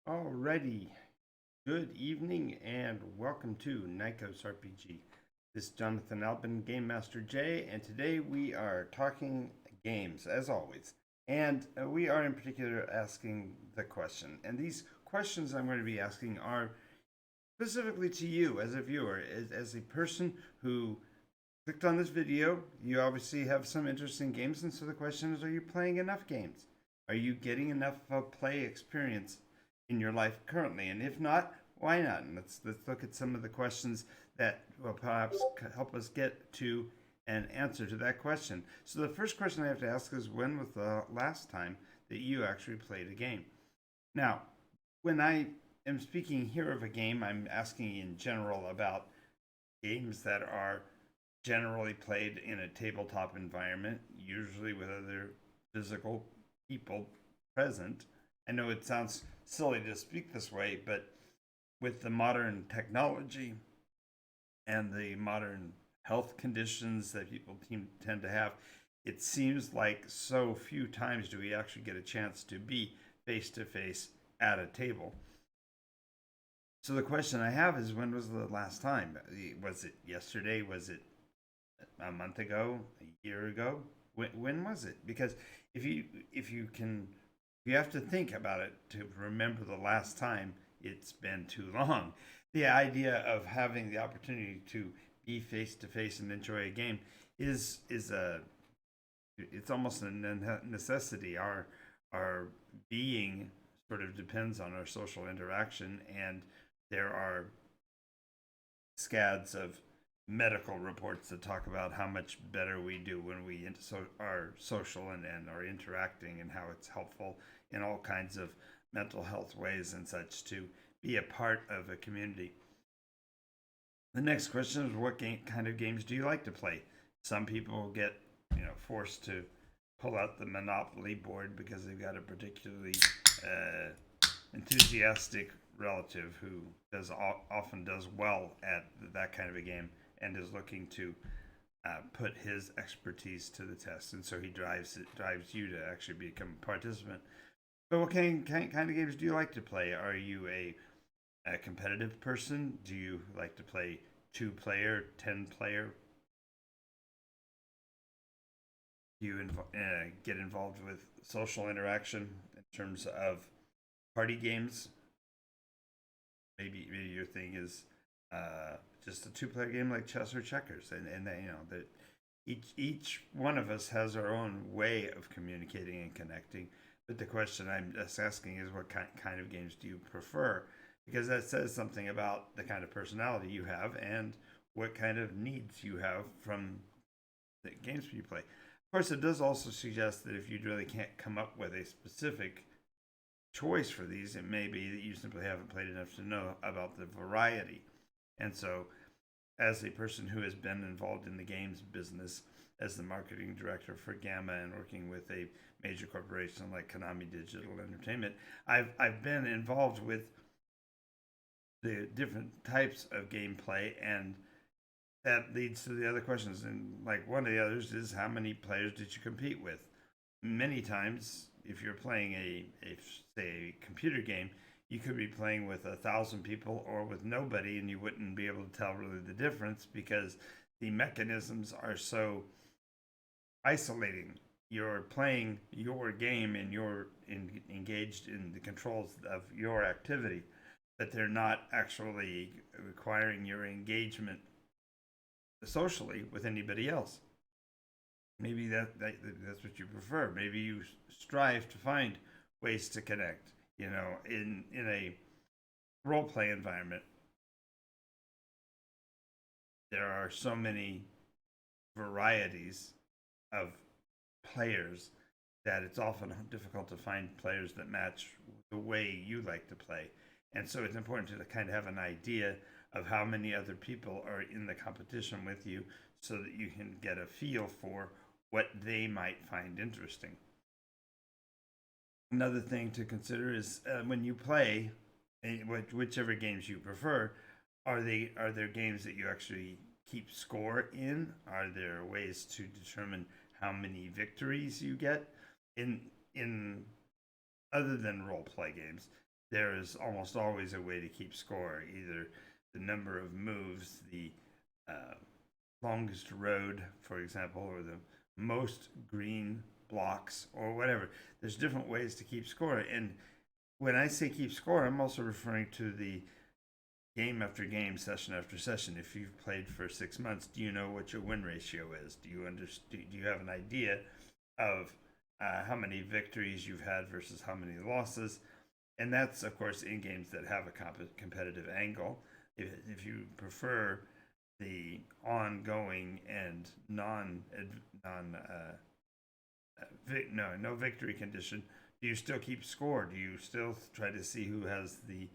Alrighty, good evening and welcome to NycosRPG. This is Jonathan Albin, Game Master Jay, and today we are talking games as always. And we are in particular asking the question. And these questions I'm going to be asking are specifically to you as a viewer, as a person who clicked on this video. You obviously have some interest in games, and so the question is, are you playing enough games? Are you getting enough play experience in your life currently? And if not, why not? And let's look at some of the questions that will perhaps help us get to an answer to that question. So the first question I have to ask is, when was the last time that you actually played a game? Now, when I am speaking here of a game, I'm asking in general about games that are generally played in a tabletop environment, usually with other physical people present. I know it sounds silly to speak this way, but with the modern technology and the modern health conditions that people tend to have, it seems like so few times do we actually get a chance to be face to face at a table. So the question I have is, when was the last time? Was it yesterday? Was it a month ago? A year ago? When was it? Because if you have to think about it to remember the last time, it's been too long. The idea of having the opportunity to be face to face and enjoy a game is a it's almost a necessity. Our being sort of depends on our social interaction, and there are scads of medical reports that talk about how much better we do when we are social and are interacting, and how it's helpful in all kinds of mental health ways and such to be a part of a community. The next question is, what kind of games do you like to play? Some people get forced to pull out the Monopoly board because they've got a particularly enthusiastic relative who often does well at that kind of a game and is looking to put his expertise to the test, and so he drives you to actually become a participant. But what kind of games do you like to play? Are you a competitive person? Do you like to play 2-player, 10-player? Do you get involved with social interaction in terms of party games? Maybe your thing is just a 2-player game like chess or checkers, and that each one of us has our own way of communicating and connecting. But the question I'm just asking is, what kind of games do you prefer? Because that says something about the kind of personality you have and what kind of needs you have from the games you play. Of course, it does also suggest that if you really can't come up with a specific choice for these, it may be that you simply haven't played enough to know about the variety. And so, as a person who has been involved in the games business as the marketing director for Gamma and working with a major corporation like Konami Digital Entertainment, I've been involved with the different types of gameplay, and that leads to the other questions. And like, one of the others is, how many players did you compete with? Many times, if you're playing a computer game, you could be playing with 1,000 people or with nobody, and you wouldn't be able to tell really the difference because the mechanisms are so isolating. You're playing your game and you're engaged in the controls of your activity, but they're not actually requiring your engagement socially with anybody else. Maybe that's what you prefer. Maybe you strive to find ways to connect. In a role play environment, there are so many varieties of players that it's often difficult to find players that match the way you like to play. And so it's important to kind of have an idea of how many other people are in the competition with you, so that you can get a feel for what they might find interesting. Another thing to consider is, when you play, whichever games you prefer, are there games that you actually keep score in? Are there ways to determine how many victories you get in other than role play games? there is almost always a way to keep score, either the number of moves, the uh, longest road, for example, or the most green blocks, or whatever. There's different ways to keep score. And when I say keep score, I'm also referring to the game after game, session after session. If you've played for 6 months, do you know what your win ratio is? Do you understand? Do you have an idea of how many victories you've had versus how many losses? And that's, of course, in games that have a competitive angle. If you prefer the ongoing and no victory condition, do you still keep score? Do you still try to see who has the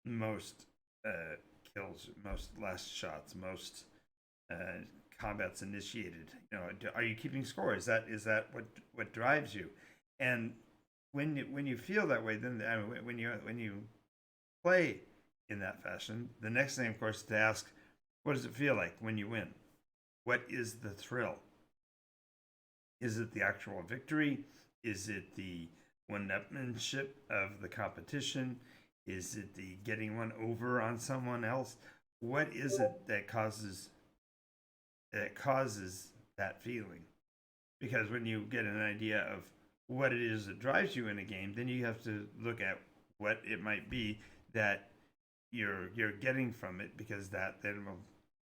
most kills, most last shots, most combats initiated? Are you keeping score? Is that what drives you? And when you feel that way, then when you play in that fashion, the next thing, of course, is to ask, what does it feel like when you win? What is the thrill? Is it the actual victory? Is it the one-upmanship of the competition? Is it the getting one over on someone else? What is it that causes that feeling? Because when you get an idea of what it is that drives you in a game, then you have to look at what it might be that you're getting from it, because that then will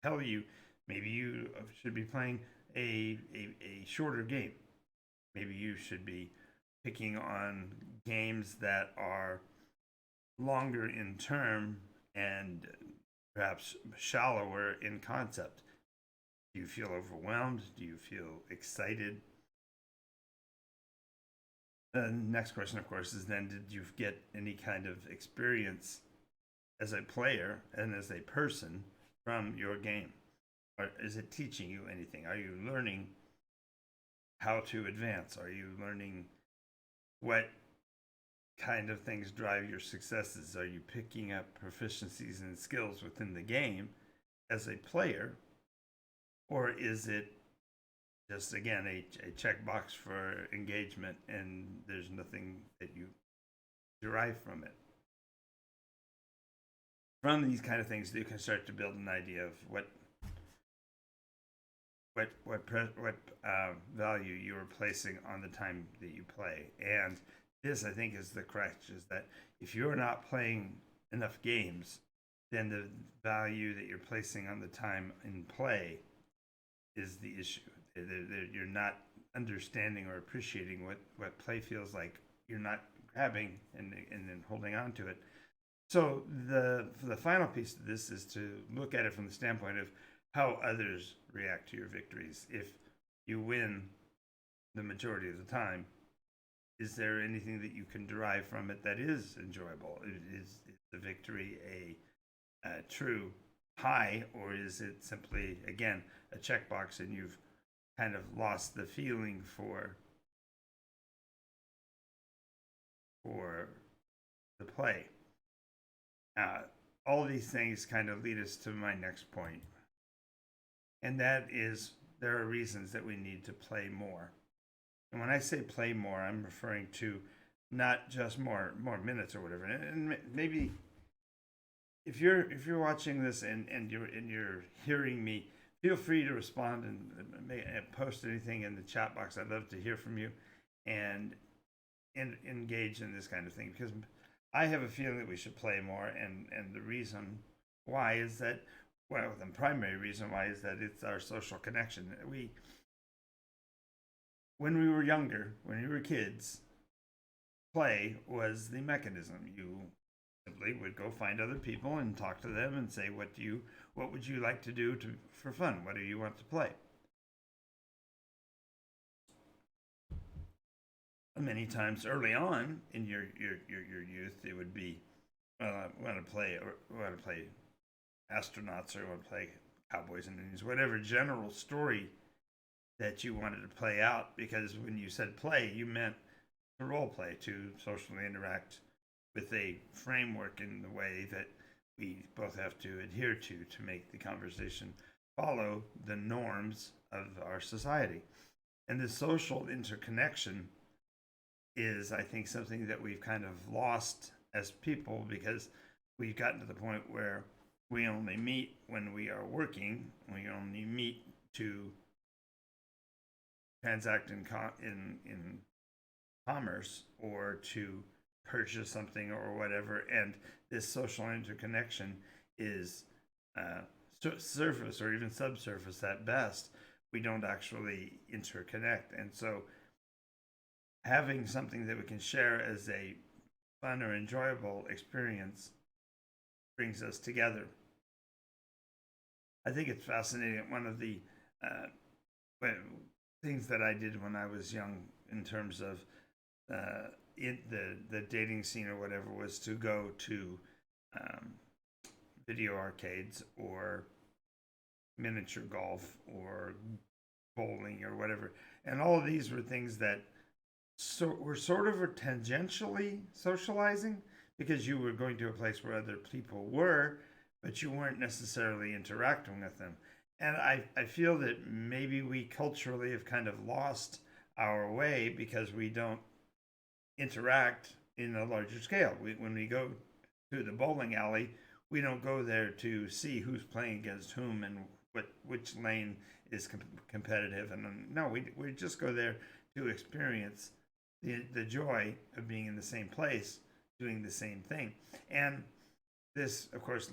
tell you maybe you should be playing a shorter game. Maybe you should be picking on games that are longer in term and perhaps shallower in concept. Do you feel overwhelmed? Do you feel excited? The next question, of course, is then, did you get any kind of experience as a player and as a person from your game? Or is it teaching you anything? Are you learning how to advance? Are you learning what kind of things drive your successes? Are you picking up proficiencies and skills within the game as a player? Or is it just, again, a checkbox for engagement and there's nothing that you derive from it? From these kind of things, you can start to build an idea of what value you are placing on the time that you play. And this, I think, is the crutch: is that if you're not playing enough games, then the value that you're placing on the time in play is the issue. You're not understanding or appreciating what play feels like. You're not grabbing and then holding on to it. So the final piece of this is to look at it from the standpoint of how others react to your victories. If you win the majority of the time, is there anything that you can derive from it that is enjoyable? Is the victory a true high, or is it simply, again, a checkbox and you've kind of lost the feeling for the play? All these things kind of lead us to my next point, and that is, there are reasons that we need to play more. And when I say play more, I'm referring to not just more minutes or whatever. And maybe if you're watching this and you're hearing me, feel free to respond and post anything in the chat box. I'd love to hear from you and engage in this kind of thing, because I have a feeling that we should play more, and the reason why is that, well, the primary reason why is that it's our social connection. When we were younger, when we were kids, play was the mechanism. You simply would go find other people and talk to them and say, what would you like to do for fun? What do you want to play? Many times early on in your youth, it would be, I want to play astronauts, or I want to play cowboys and Indians, whatever general story that you wanted to play out, because when you said play, you meant to role play, to socially interact with a framework in the way that we both have to adhere to make the conversation follow the norms of our society. And the social interconnection is, I think, something that we've kind of lost as people, because we've gotten to the point where we only meet when we are working. We only meet to transact in commerce or to purchase something or whatever. And this social interconnection is surface or even subsurface at best. We don't actually interconnect. And so having something that we can share as a fun or enjoyable experience brings us together. I think it's fascinating. One of the things that I did when I was young, in terms of the dating scene or whatever, was to go to video arcades or miniature golf or bowling or whatever. And all of these were things that were sort of tangentially socializing, because you were going to a place where other people were, but you weren't necessarily interacting with them. And I feel that maybe we culturally have kind of lost our way because we don't interact in a larger scale. When we go to the bowling alley, we don't go there to see who's playing against whom and which lane is competitive. And no, we just go there to experience the joy of being in the same place, doing the same thing. And this, of course,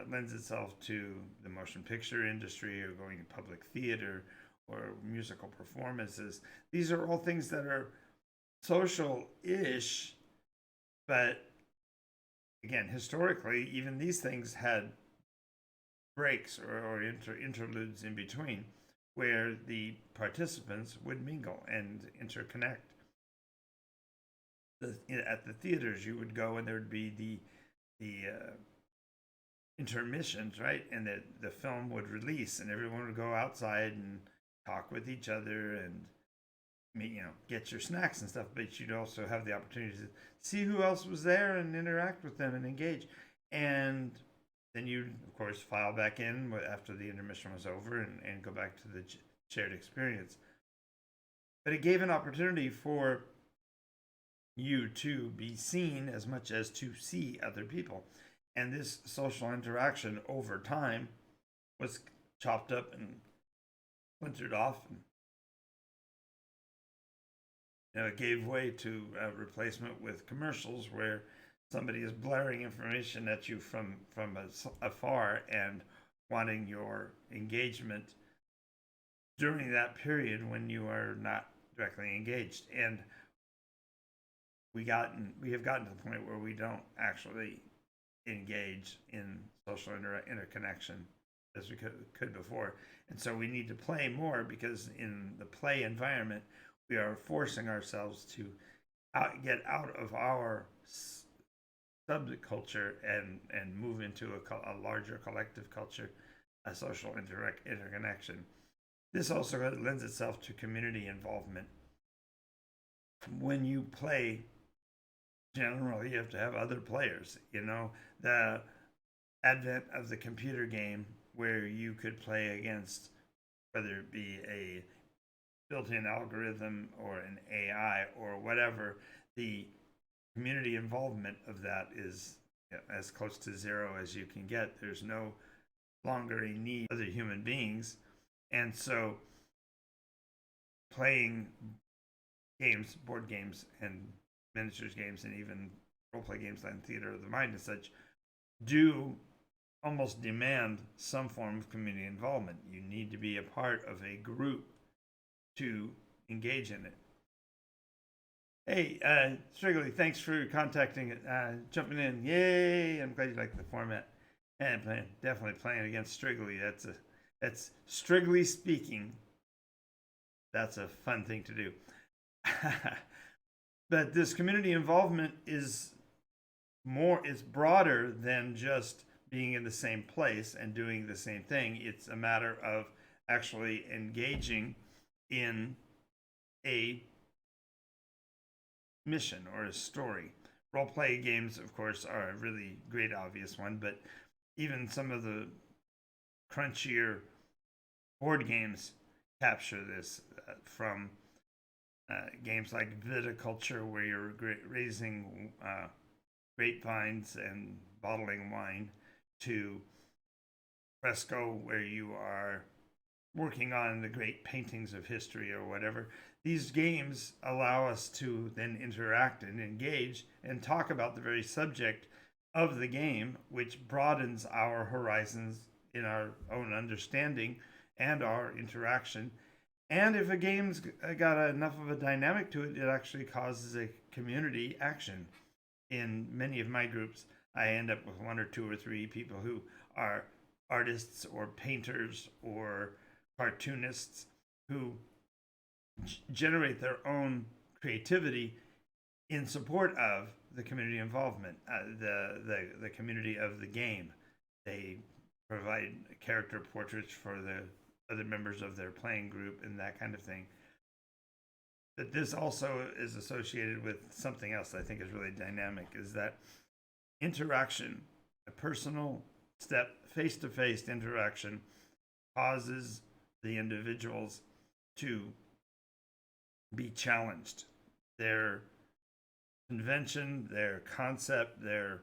lends itself to the motion picture industry, or going to public theater, or musical performances. These are all things that are social-ish, but again, historically, even these things had breaks or interludes in between, where the participants would mingle and interconnect. At the theaters, you would go and there would be the intermissions, right? And the film would release, and everyone would go outside and talk with each other and get your snacks and stuff. But you'd also have the opportunity to see who else was there and interact with them and engage. And then you'd, of course, file back in after the intermission was over and go back to the shared experience. But it gave an opportunity for you to be seen as much as to see other people. And this social interaction over time was chopped up and splintered off. And it gave way to a replacement with commercials, where somebody is blaring information at you from afar and wanting your engagement during that period when you are not directly engaged. And we have gotten to the point where we don't actually engage in social interconnection as we could before. And so we need to play more, because in the play environment, we are forcing ourselves to get out of our subculture and move into a larger collective culture, a social interconnection. This also lends itself to community involvement. When you play, generally you have to have other players. The advent of the computer game, where you could play against, whether it be a built-in algorithm or an AI or whatever, the community involvement of that is as close to zero as you can get. There's no longer a need for other human beings. And so playing games, board games, and miniatures games, and even role-play games like theater of the mind and such, do almost demand some form of community involvement. You need to be a part of a group to engage in it. Hey, Strigley, thanks for contacting, jumping in. Yay! I'm glad you like the format. And definitely playing against Strigley. That's Strigley speaking. That's a fun thing to do. But this community involvement is broader than just being in the same place and doing the same thing. It's a matter of actually engaging in a mission or a story. Role-play games, of course, are a really great obvious one, but even some of the crunchier board games capture this, from games like Viticulture, where you're raising grapevines and bottling wine to fresco, where you are working on the great paintings of history or whatever. These games allow us to then interact and engage and talk about the very subject of the game, which broadens our horizons in our own understanding and our interaction. And if a game's got enough of a dynamic to it, it actually causes a community action. In many of my groups, I end up with one or two or three people who are artists or painters or cartoonists who generate their own creativity in support of the community involvement, the community of the game. They provide character portraits for the other members of their playing group and that kind of thing. But this also is associated with something else I think is really dynamic, is that interaction, a personal step, face-to-face interaction, causes the individuals to be challenged. Their convention, their concept, their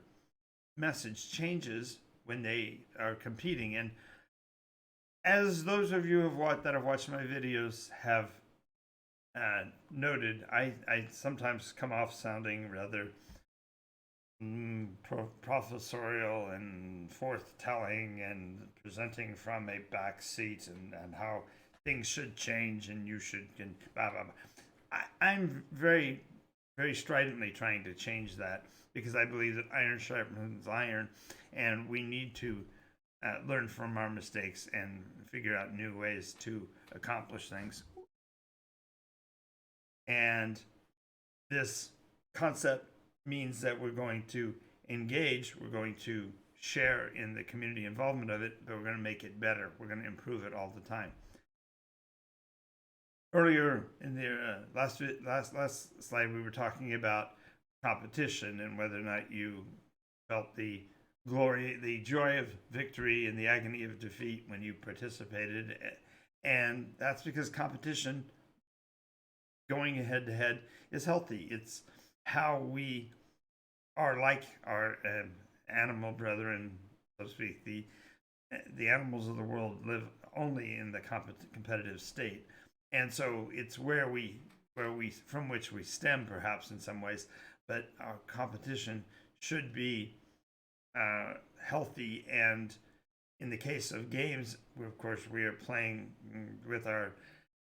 message changes when they are competing. And as those of you that have watched my videos have noted, I sometimes come off sounding rather professorial and forth-telling and presenting from a back seat and how things should change and you should and blah blah blah. I'm very, very stridently trying to change that, because I believe that iron sharpens iron, and we need to learn from our mistakes and figure out new ways to accomplish things. And this concept means that we're going to engage, we're going to share in the community involvement of it, but we're going to make it better. We're going to improve it all the time. Earlier in the last slide, we were talking about competition and whether or not you felt the glory, the joy of victory and the agony of defeat when you participated. And that's because competition, going head to head, is healthy. It's how we are like our animal brethren, so to speak. The animals of the world live only in the competitive state, and so it's from which we stem, perhaps in some ways. But our competition should be healthy, and in the case of games, of course, we are playing with our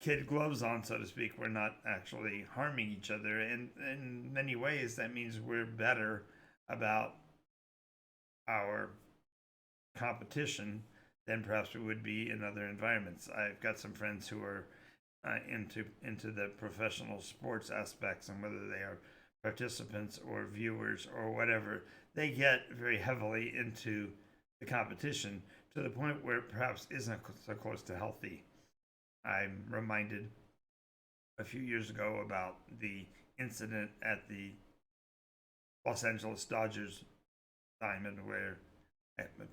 kid gloves on, so to speak. We're not actually harming each other, and in many ways that means we're better about our competition than perhaps we would be in other environments. I've got some friends who are into the professional sports aspects, and whether they are participants or viewers or whatever, they get very heavily into the competition to the point where it perhaps isn't so close to healthy. I'm reminded a few years ago about the incident at the Los Angeles Dodgers diamond where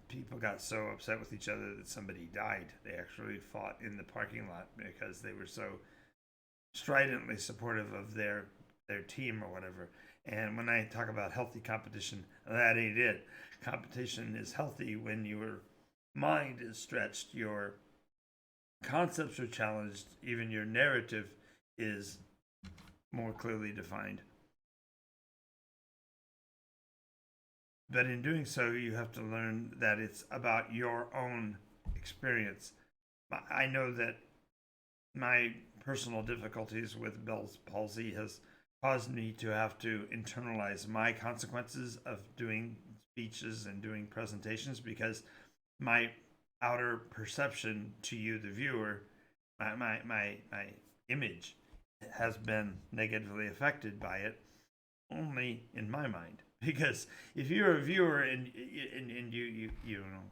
people got so upset with each other that somebody died. They actually fought in the parking lot because they were so stridently supportive of their team or whatever. And when I talk about healthy competition, that ain't it. Competition is healthy when your mind is stretched, your concepts are challenged, even your narrative is more clearly defined. But in doing so, you have to learn that it's about your own experience. I know that my personal difficulties with Bell's palsy has caused me to have to internalize my consequences of doing speeches and doing presentations, because my outer perception to you, the viewer, my image has been negatively affected by it, only in my mind. Because if you're a viewer and you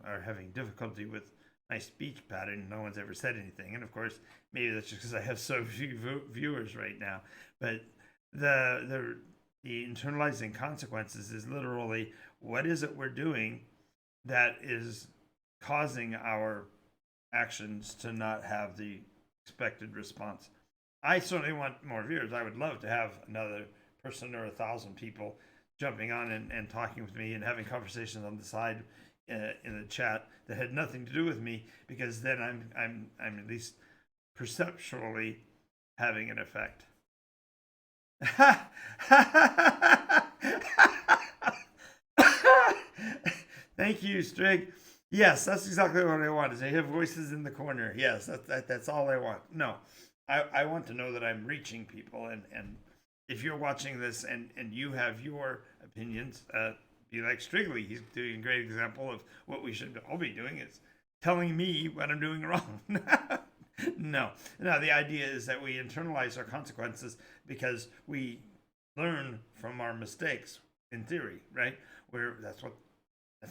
are having difficulty with my speech pattern, no one's ever said anything, and of course maybe that's just because I have so few viewers right now. But the internalizing consequences is literally, what is it we're doing that is causing our actions to not have the expected response. I certainly want more viewers. I would love to have another person or 1,000 people jumping on and talking with me and having conversations on the side in the chat that had nothing to do with me, because then I'm at least perceptually having an effect. Thank you, Strig. Yes, that's exactly what I want. Is I hear voices in the corner. Yes, that's all I want. No, I want to know that I'm reaching people, and if you're watching this and you have your opinions, be like Strigley. He's doing a great example of what we should all be doing is telling me what I'm doing wrong. No, the idea is that we internalize our consequences because we learn from our mistakes. In theory, right? That's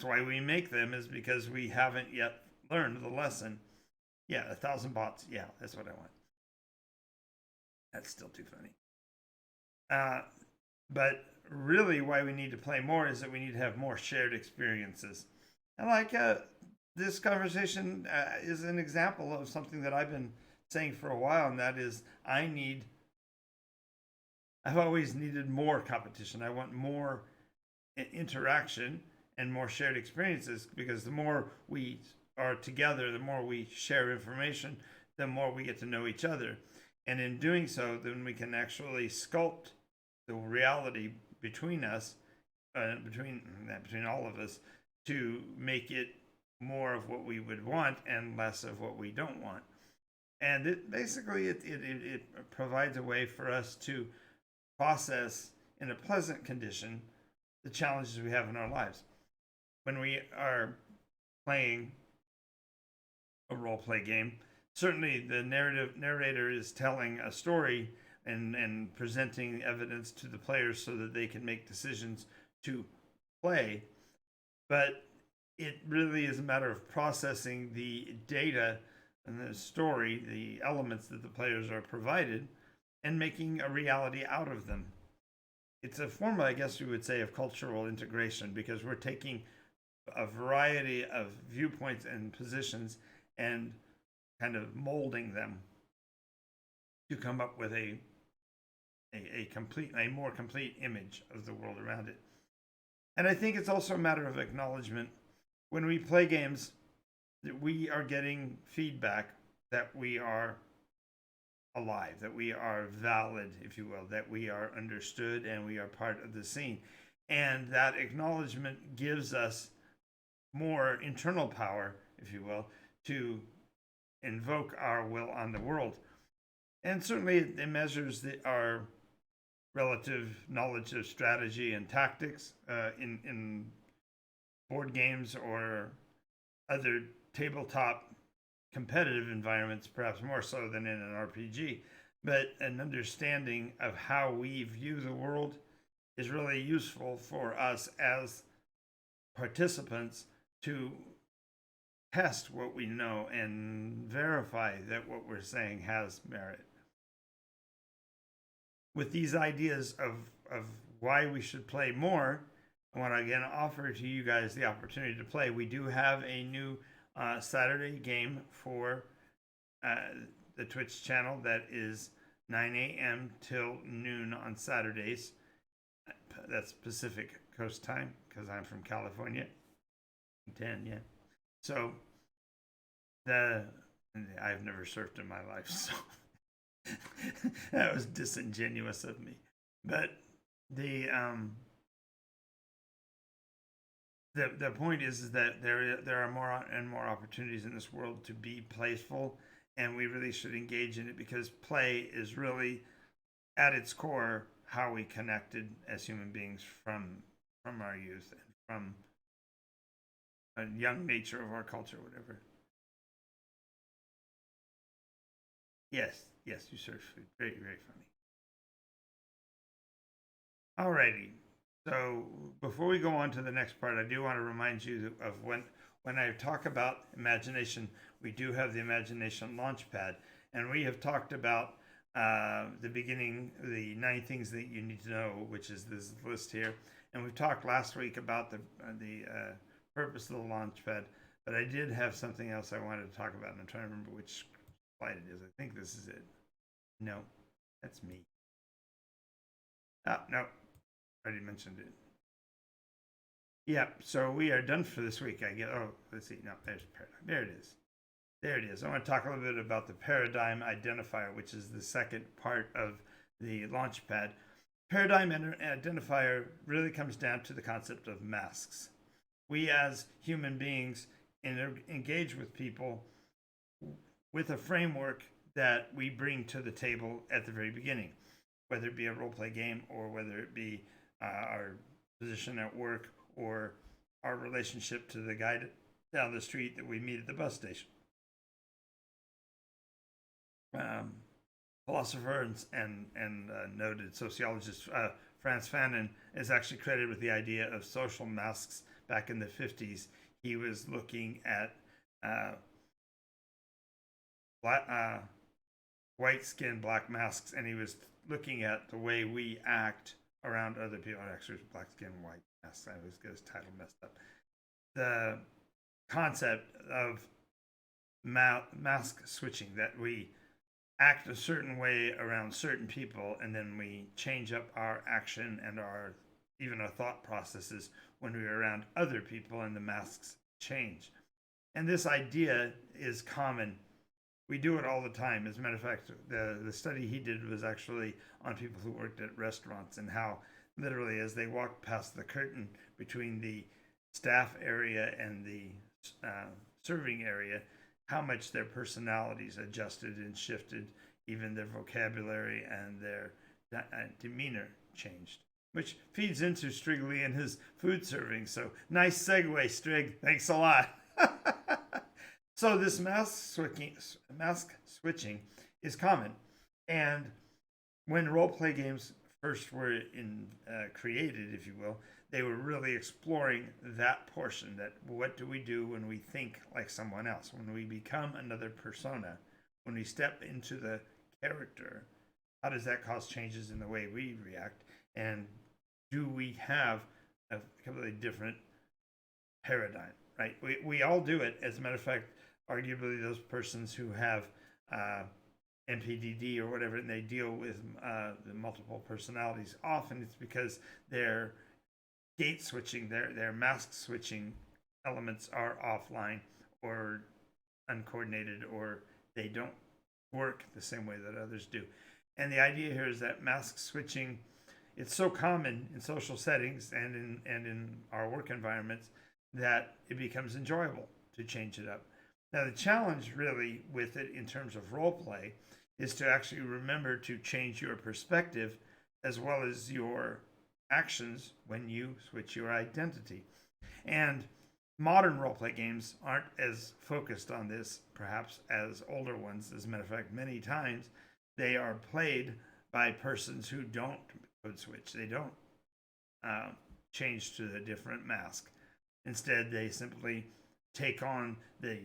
why we make them, is because we haven't yet learned the lesson. Yeah, 1,000 bots. Yeah, that's what I want. That's still too funny. But really, why we need to play more is that we need to have more shared experiences. And like this conversation is an example of something that I've been saying for a while, and that is I've always needed more competition. I want more interaction and more shared experiences, because the more we are together, the more we share information, the more we get to know each other. And in doing so, then we can actually sculpt the reality between us, between all of us, to make it more of what we would want and less of what we don't want. And it provides a way for us to process in a pleasant condition the challenges we have in our lives. When we are playing a role play game, certainly the narrator is telling a story and presenting evidence to the players so that they can make decisions to play. But it really is a matter of processing the data and the story, the elements that the players are provided, and making a reality out of them. It's a form, I guess you would say, of cultural integration, because we're taking a variety of viewpoints and positions and kind of molding them to come up with a more complete image of the world around it. And I think it's also a matter of acknowledgement. When we play games, we are getting feedback that we are alive, that we are valid, if you will, that we are understood and we are part of the scene. And that acknowledgement gives us more internal power, if you will, to invoke our will on the world. And certainly it measures our relative knowledge of strategy and tactics in board games or other tabletop competitive environments, perhaps more so than in an RPG. But an understanding of how we view the world is really useful for us as participants to test what we know and verify that what we're saying has merit. With these ideas of why we should play more, I want to again offer to you guys the opportunity to play. We do have a new Saturday game for the Twitch channel that is 9 a.m. till noon on Saturdays. That's Pacific Coast time, because I'm from California. 10, yeah. So I've never surfed in my life, so that was disingenuous of me. But the point is that there are more and more opportunities in this world to be playful, and we really should engage in it, because play is really at its core how we connected as human beings from our youth and from a young nature of our culture, whatever. Yes, you search food. Very, very funny. Alrighty. So before we go on to the next part, I do want to remind you of when I talk about imagination, we do have the imagination launchpad, and we have talked about the beginning, the 9 things that you need to know, which is this list here. And we talked last week about the purpose of the launchpad, but I did have something else I wanted to talk about, and I'm trying to remember which slide it is. I think this is it. No, that's me. Oh, no, I already mentioned it. Yeah, so we are done for this week. I get. Oh, let's see. No, there's paradigm. There it is. There it is. I want to talk a little bit about the paradigm identifier, which is the second part of the Launchpad. Paradigm identifier really comes down to the concept of masks. We as human beings engage with people with a framework that we bring to the table at the very beginning, whether it be a role play game or whether it be our position at work or our relationship to the guy down the street that we meet at the bus station. Philosopher and noted sociologist Frantz Fanon is actually credited with the idea of social masks back in the 50s. He was looking at white skin, black masks, and he was looking at the way we act around other people. Actually, it was black skin, white masks. I always get his title messed up. The concept of mask switching, that we act a certain way around certain people and then we change up our action and our even our thought processes when we're around other people, and the masks change. And this idea is common. We do it all the time. As a matter of fact, the study he did was actually on people who worked at restaurants, and how literally as they walked past the curtain between the staff area and the serving area, how much their personalities adjusted and shifted, even their vocabulary and their demeanor changed, which feeds into Strigley and his food serving. So nice segue, Strig. Thanks a lot. So this mask switching is common. And when role-play games first were created, if you will, they were really exploring that portion, that what do we do when we think like someone else, when we become another persona, when we step into the character, how does that cause changes in the way we react, and do we have a completely different paradigm, right? We all do it. As a matter of fact, arguably those persons who have NPDD or whatever, and they deal with the multiple personalities, often it's because they're gate switching, their mask switching elements are offline or uncoordinated, or they don't work the same way that others do. And the idea here is that mask switching, it's so common in social settings and in our work environments that it becomes enjoyable to change it up. Now, the challenge really with it in terms of role play is to actually remember to change your perspective as well as your actions when you switch your identity. And modern roleplay games aren't as focused on this, perhaps, as older ones. As a matter of fact, many times they are played by persons who don't code switch. They don't change to a different mask. Instead, they simply take on the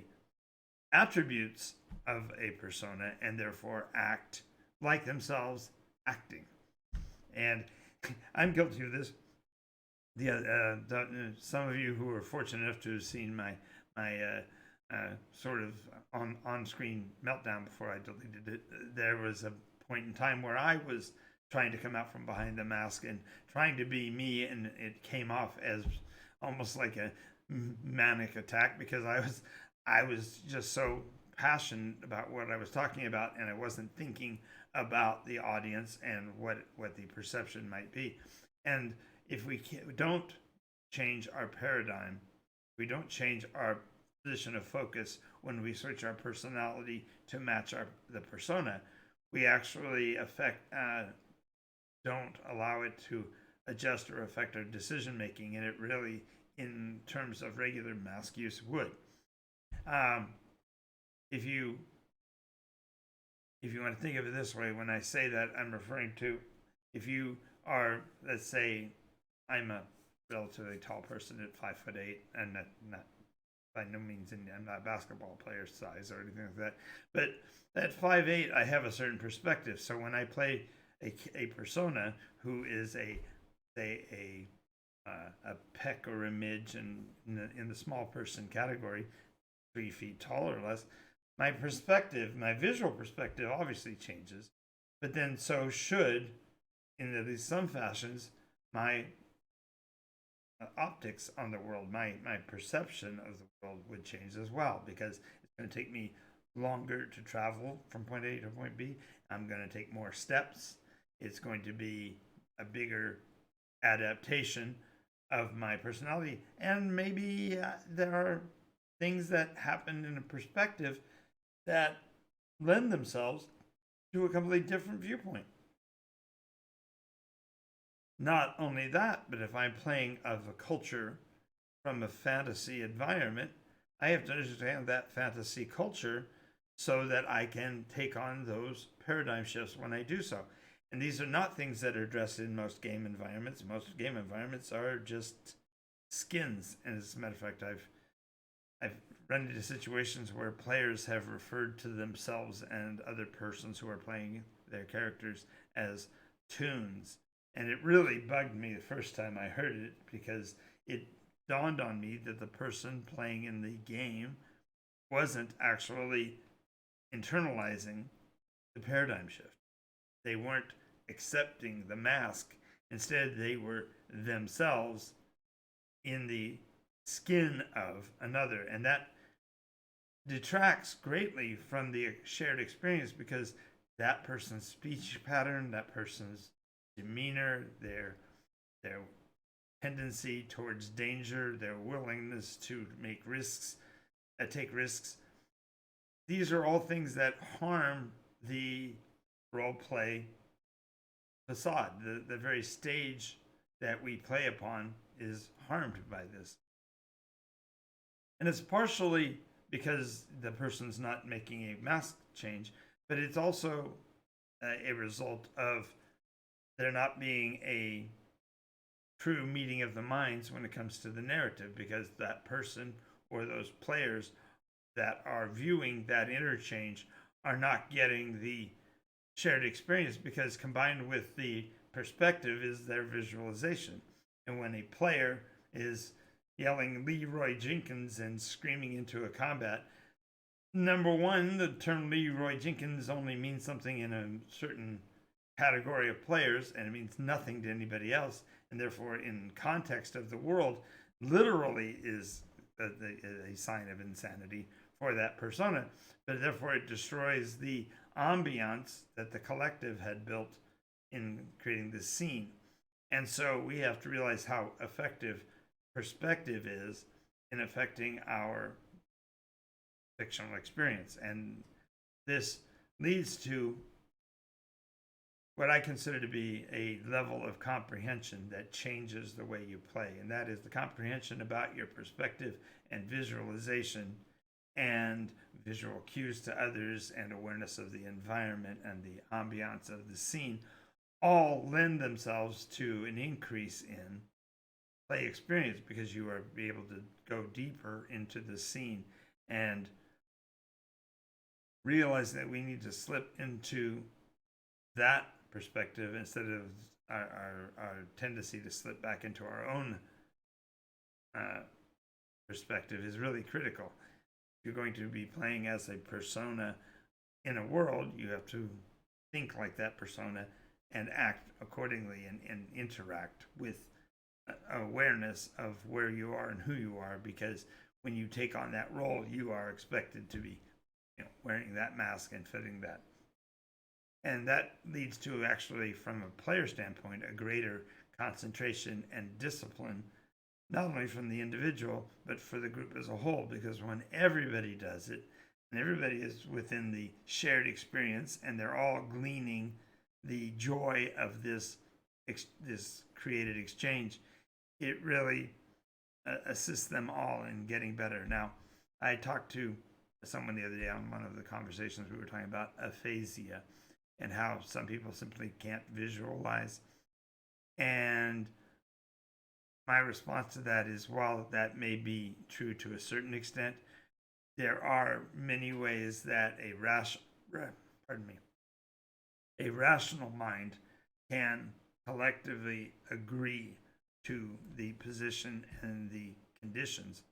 attributes of a persona and therefore act like themselves acting. And I'm guilty of this. Some of you who are fortunate enough to have seen my sort of on-screen meltdown before I deleted it, there was a point in time where I was trying to come out from behind the mask and trying to be me, and it came off as almost like a manic attack, because I was just so passionate about what I was talking about, and I wasn't thinking about the audience and what the perception might be. And if we don't change our paradigm, we don't change our position of focus when we switch our personality to match the persona, we actually don't allow it to adjust or affect our decision making, and it really, in terms of regular mask use, would. If you want to think of it this way, when I say that, I'm referring to, if you are, let's say, I'm a relatively tall person at 5'8", and not by no means, I'm not a basketball player size or anything like that, but at 5'8", I have a certain perspective. So when I play a persona who is a peck or a midge, and in the small person category, 3 feet tall or less, my perspective, my visual perspective obviously changes, but then so should, in at least some fashions, my optics on the world, my perception of the world would change as well, because it's going to take me longer to travel from point A to point B. I'm going to take more steps. It's going to be a bigger adaptation of my personality. And maybe there are things that happen in a perspective that lend themselves to a completely different viewpoint. Not only that, but if I'm playing of a culture from a fantasy environment, I have to understand that fantasy culture so that I can take on those paradigm shifts when I do so. And these are not things that are addressed in most game environments. Most game environments are just skins. And as a matter of fact, I've run into situations where players have referred to themselves and other persons who are playing their characters as toons. And it really bugged me the first time I heard it, because it dawned on me that the person playing in the game wasn't actually internalizing the paradigm shift. They weren't accepting the mask. Instead, they were themselves in the skin of another. And that detracts greatly from the shared experience, because that person's speech pattern, that person's demeanor, their tendency towards danger, their willingness to take risks. These are all things that harm the role play facade. The very stage that we play upon is harmed by this. And it's partially because the person's not making a mask change, but it's also a result of there not being a true meeting of the minds when it comes to the narrative, because that person or those players that are viewing that interchange are not getting the shared experience, because combined with the perspective is their visualization. And when a player is yelling Leroy Jenkins and screaming into a combat, number one, the term Leroy Jenkins only means something in a certain category of players, and it means nothing to anybody else, and therefore in context of the world literally is a sign of insanity for that persona. But therefore it destroys the ambiance that the collective had built in creating this scene. And so we have to realize how effective perspective is in affecting our fictional experience. And this leads to what I consider to be a level of comprehension that changes the way you play. And that is the comprehension about your perspective and visualization and visual cues to others and awareness of the environment and the ambiance of the scene all lend themselves to an increase in play experience, because you are able to go deeper into the scene and realize that we need to slip into that perspective instead of our tendency to slip back into our own perspective is really critical. If you're going to be playing as a persona in a world, you have to think like that persona and act accordingly and interact with awareness of where you are and who you are, because when you take on that role, you are expected to be wearing that mask and fitting that. And that leads to, actually, from a player standpoint, a greater concentration and discipline, not only from the individual, but for the group as a whole, because when everybody does it, and everybody is within the shared experience, and they're all gleaning the joy of this created exchange, it really assists them all in getting better. Now, I talked to someone the other day on one of the conversations we were talking about aphasia and how some people simply can't visualize. And my response to that is, while that may be true to a certain extent, there are many ways that a rational mind can collectively agree to the position and the conditions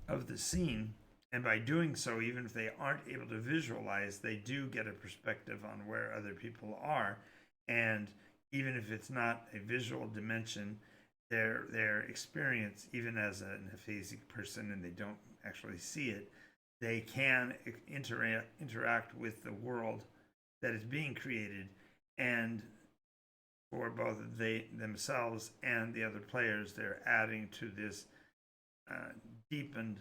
of the scene. And by doing so, even if they aren't able to visualize, they do get a perspective on where other people are. And even if it's not a visual dimension, their experience, even as an aphasic person and they don't actually see it, they can interact with the world that is being created, and for both they themselves and the other players, they're adding to this deepened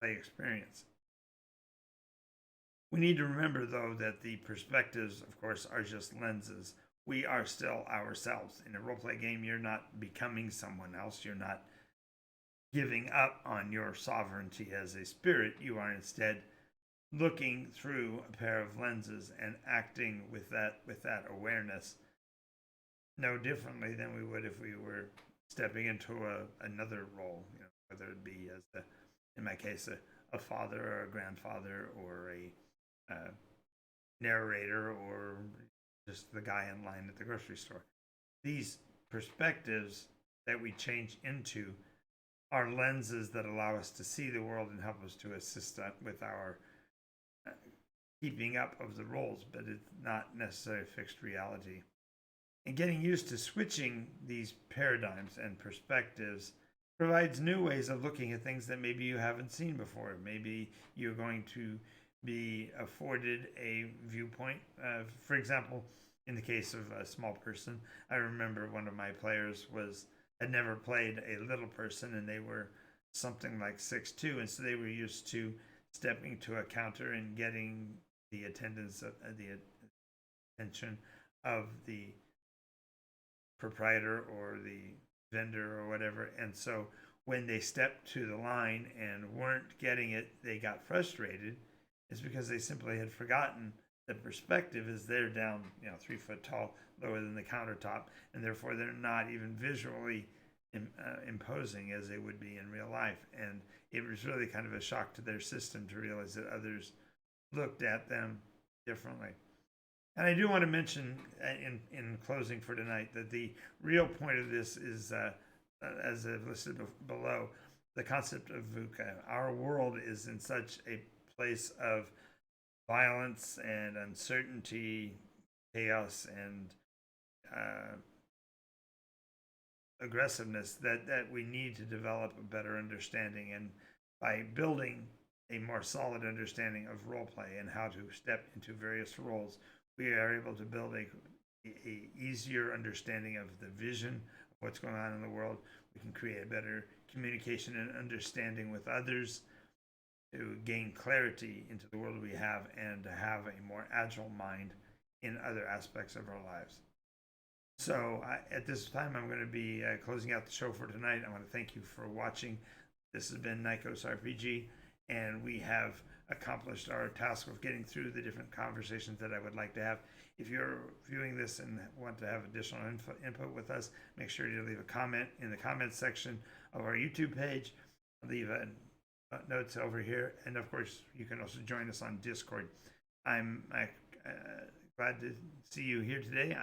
play experience. We need to remember, though, that the perspectives, of course, are just lenses. We are still ourselves. In a roleplay game, you're not becoming someone else. You're not giving up on your sovereignty as a spirit. You are instead looking through a pair of lenses and acting with that awareness, no differently than we would if we were stepping into another role, whether it be as in my case, a father or a grandfather or a narrator or just the guy in line at the grocery store. These perspectives that we change into are lenses that allow us to see the world and help us to assist with our keeping up of the roles, but it's not necessarily a fixed reality. And getting used to switching these paradigms and perspectives provides new ways of looking at things that maybe you haven't seen before. Maybe you're going to be afforded a viewpoint. For example, in the case of a small person, I remember one of my players had never played a little person, and they were something like 6'2", and so they were used to stepping to a counter and getting the attendance of the attention of the proprietor or the vendor or whatever. And so when they stepped to the line and weren't getting it, they got frustrated. It's because they simply had forgotten the perspective is they're down 3 foot tall, lower than the countertop, and therefore they're not even visually imposing as they would be in real life. And it was really kind of a shock to their system to realize that others looked at them differently. And I do want to mention in closing for tonight that the real point of this is, as I've listed below, the concept of VUCA. Our world is in such a place of violence and uncertainty, chaos, and aggressiveness that we need to develop a better understanding. And by building a more solid understanding of role play and how to step into various roles, we are able to build a easier understanding of the vision of what's going on in the world. We can create a better communication and understanding with others to gain clarity into the world we have and to have a more agile mind in other aspects of our lives. So at this time, I'm going to be closing out the show for tonight. I want to thank you for watching. This has been NycosRPG, and we have accomplished our task of getting through the different conversations that I would like to have. If you're viewing this and want to have additional input with us, make sure to leave a comment in the comments section of our YouTube page. Leave notes over here, and of course, you can also join us on Discord. I'm glad to see you here today.